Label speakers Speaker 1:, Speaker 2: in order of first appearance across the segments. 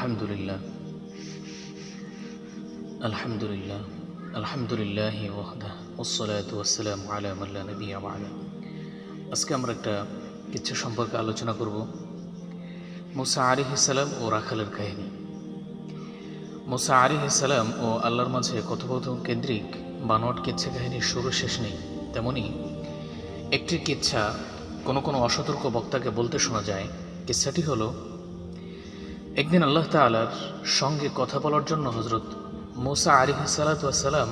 Speaker 1: আলহামদুলিল্লাহ আলহামদুলিল্লাহ আলহামদুলিল্লাহ ওয়াহদাহু ওয়াসসালাতু ওয়াসসালামু আলা মান লা নাবিয়্যা বা'দা। আজকে আমরা একটা কিচ্ছা সম্পর্কে আলোচনা করব, মুসা আলাইহিস সালাম ও রাখালের কাহিনী। মুসা আলাইহিস সালাম ও আল্লাহর মাঝে কথোপকথন কেন্দ্রিক বানোয়াট কিচ্ছা কাহিনীর শুরু শেষ নেই। তেমনি একটি কিচ্ছা কোনো কোনো অসতর্ক বক্তাকে বলতে শোনা যায়। কিচ্ছাটি হলো, একদিন আল্লাহ তাআলার সঙ্গে কথা বলার জন্য হযরত মুসা আলাইহিস সালাম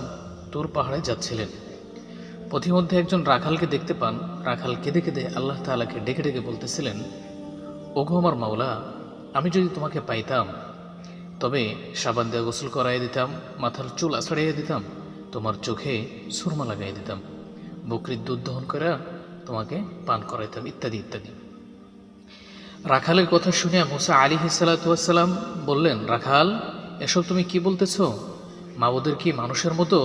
Speaker 1: তুর পাহাড়ে যাচ্ছিলেন। পথিমধ্যে একজন রাখালকে দেখতে পান। রাখাল কেঁদে কেঁদে আল্লাহ তাআলাকে ডেকে ডেকে বলতেছিলেন, ওগো আমার মাওলা, আমি যদি তোমাকে পাইতাম তবে সাবান দিয়ে গোসল করাইয়া দিতাম, মাথার চুল আছড়াইয়া দিতাম, তোমার চোখে সুরমা লাগাই দিতাম, বকরির দুধ দহন করে তোমাকে পান করাইতাম, ইত্যাদি ইত্যাদি। রাখালের কথা শুনে মুসা আলাইহিস সালাম বললেন, রাখাল, এসব তুমি কি বলতেছ? মাবুদের কি মানুষের মতো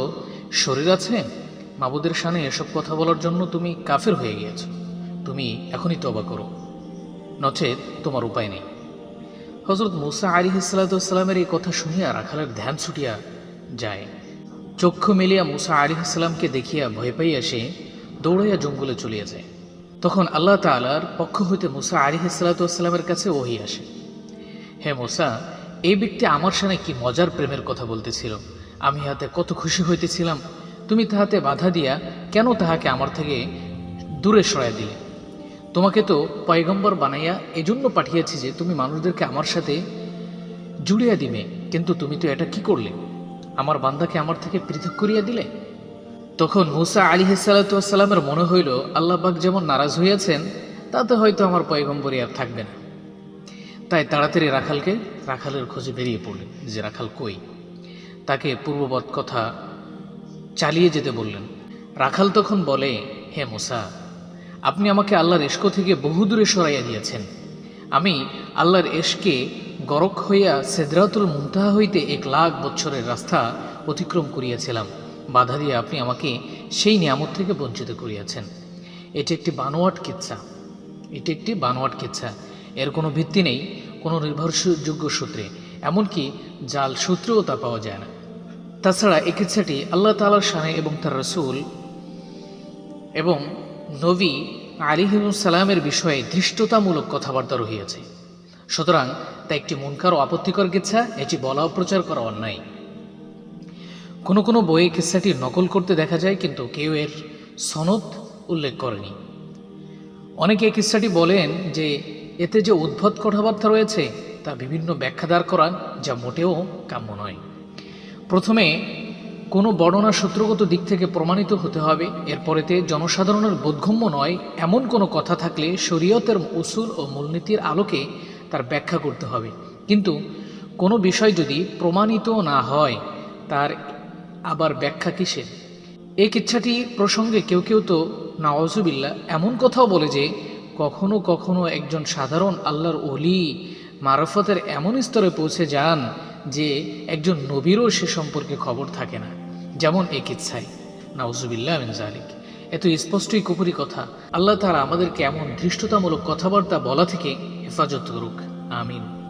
Speaker 1: শরীর আছে? মাবুদের শানে এসব কথা বলার জন্য তুমি কাফের হয়ে গিয়েছ। তুমি এখনই তওবা করো, নচেত তোমার উপায় নেই। হযরত মুসা আলাইহিস সালামের এই কথা শুনিয়া রাখালের ধ্যান ছুটিয়া যায়। চক্ষু মেলিয়া মুসা আলাইহিস সালামকে দেখিয়া ভয় পাইয়া সে দৌড়াইয়া জঙ্গলে চলিয়া যায়। তখন আল্লাহ তাআলার পক্ষ হইতে মুসা আলাইহিস সালামের কাছে ওহী আসে। হে মুসা, এই ব্যক্তি আমার সামনে কি মজার প্রেমের কথা বলতেছিল, আমি হাতে কত খুশি হইতেছিলাম, তুমি তাহাতে বাধা দিয়া কেন তাহাকে আমার থেকে দূরে সরাইয়া দিলে? তোমাকে তো পয়গম্বর বানাইয়া এজন্য পাঠিয়েছি যে তুমি মানুষদেরকে আমার সাথে জুড়িয়া দিবে, কিন্তু তুমি তো এটা কি করলে? আমার বান্দাকে আমার থেকে পৃথক করিয়া দিলে। তখন মুসা আলাইহিস সালামের মনে হইল, আল্লাহ পাক যেমন নারাজ হইয়াছেন, তাতে হয়তো আমার পয়গম্বরই আর থাকবে না। তাই তাড়াতাড়ি রাখালের খোঁজে বেরিয়ে পড়লেন যে রাখাল কই। তাকে পূর্ববৎ কথা চালিয়ে যেতে বললেন। রাখাল তখন বলে, হে মুসা, আপনি আমাকে আল্লাহর এশক থেকে বহুদূরে সরাইয়া দিয়েছেন। আমি আল্লাহর এশকে গরক হইয়া সিদরাতুল মুনতাহা হইতে 1,00,000 বছরের রাস্তা অতিক্রম করিয়াছিলাম। বাধা দিয়ে আপনি আমাকে সেই নিয়ামত থেকে বঞ্চিত করিয়াছেন। এটি একটি বানোয়াট কিচ্ছা। এর কোনো ভিত্তি নেই, কোনো নির্ভরযোগ্য সূত্রে, এমনকি জাল সূত্রেও তা পাওয়া যায় না। তাছাড়া এই কিচ্ছাটি আল্লাহ তাআলার শানে এবং তার রাসূল এবং নবী আলাইহিস সালামের বিষয়ে ধৃষ্টতামূলক কথাবার্তা রহিয়াছে। সুতরাং তা একটি মুনকার ও আপত্তিকর কিচ্ছা, এটি বলা ও প্রচার করা অন্যায়। কোনো কোনো বইয়ে কিচ্ছাটি নকল করতে দেখা যায়, কিন্তু কেউ এর সনদ উল্লেখ করেনি। অনেকে এই কিচ্ছাটি বলেন যে এতে যে উদ্ভট কথাবার্তা রয়েছে তা বিভিন্ন ব্যাখ্যা দাঁড় করান, যা মোটেও কাম্য নয়। প্রথমে কোনো বর্ণনা সূত্রগত দিক থেকে প্রমাণিত হতে হবে, এরপরেতে জনসাধারণের বোধগম্য নয় এমন কোনো কথা থাকলে শরীয়তের উসুল ও মূলনীতির আলোকে তার ব্যাখ্যা করতে হবে। কিন্তু কোনো বিষয় যদি প্রমাণিত না হয়, তার আবার ব্যাখ্যা কিসের? এই কিচ্ছাটি প্রসঙ্গে কেউ কেউ তো নাউযুবিল্লাহ এমন কথাও বলে যে কখনো কখনো একজন সাধারণ আল্লাহর ওলি মারফতের এমন স্তরে পৌঁছে যান যে একজন নবীরও সে সম্পর্কে খবর থাকে না, যেমন এই কিচ্ছায়। নাউযুবিল্লাহ মিন যালিক। এত স্পষ্টই কুফরি কথা। আল্লাহ তাআলা আমাদেরকে এমন ধৃষ্টতামূলক কথাবার্তা বলা থেকে হেফাজত করুক, আমিন।